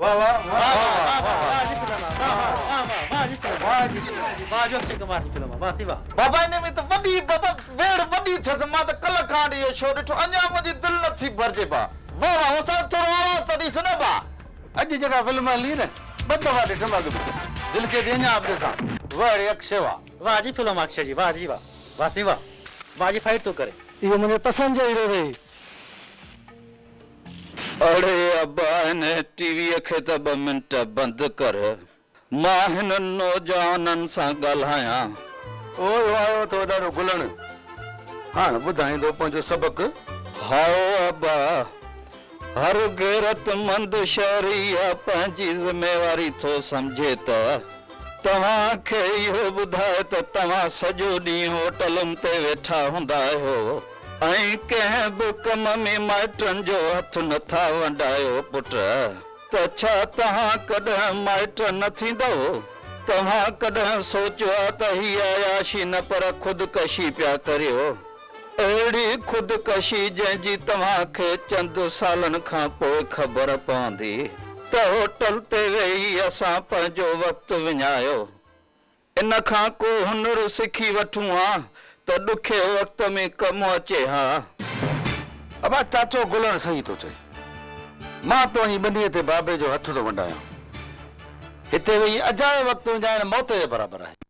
वाह वाह वाह जी फिल्म वाह जी फिल्म वाह जो अक्षय कुमार जी फिल्म वाह सी वाह बाबा इन में तो वॾी बाबा वेड़ वॾी थस मां त कल खां इहो शो ॾिठो अञा मुंहिंजी दिलि नथी भरिजे बा वाह वाह उस्ताद थोरो आवाज़ त ॾिस न बा अॼु जेका फिल्म हली न ॿ दफ़ा ॾिठमि अॻु दिलि खे अञा बि ॾिसां वाह अक्षय वाह जी फिल्म अक्षय जी वाह वाह सी वाह जी फाइट तो करे इहो मुंहिंजे पसंदि जो हीरो हुई अड़े अब्बा हिन टीवीअ खे त 2 मिंट बंदि कर मां हिन नौजवाननि सां ॻाल्हायां ओए आयो तो ॾाढो गुलण हाणे ॿुधाईंदो पंहिंजो सबक़ हाओ अब्बा हर गैरतमंद शहरी पंहिंजी ज़िमेवारी थो सम्झे त तव्हांखे इहो ॿुधाए त तव्हां सॼो ॾींहुं होटलुनि ते वेठा हूंदा आहियो ऐं कंहिं बि कम में माइटनि जो हथ नथा वंडायो पुट त छा तव्हां कॾहिं माइट न थींदव तव्हां कॾहिं सोचियो आहे त हीअ अयाशी न पर ख़ुदकशी पिया करियो अहिड़ी ख़ुदकशी जंहिंजी तव्हांखे चंद सालनि खां पोइ ख़बर पवंदी त होटल ते वेही असां पंहिंजो वक़्तु विञायो इन खां को हुनुर सिखी वठूं हा त ॾुखे वक़्त में कमु अचे हा अबा चाचो गुलण सही थो चए मां तो वञी ॿनीअ ते बाबे जो हथ थो वंडायां हिते वेही अजायो वक़्तु विञाइण मौत जे बराबरि आहे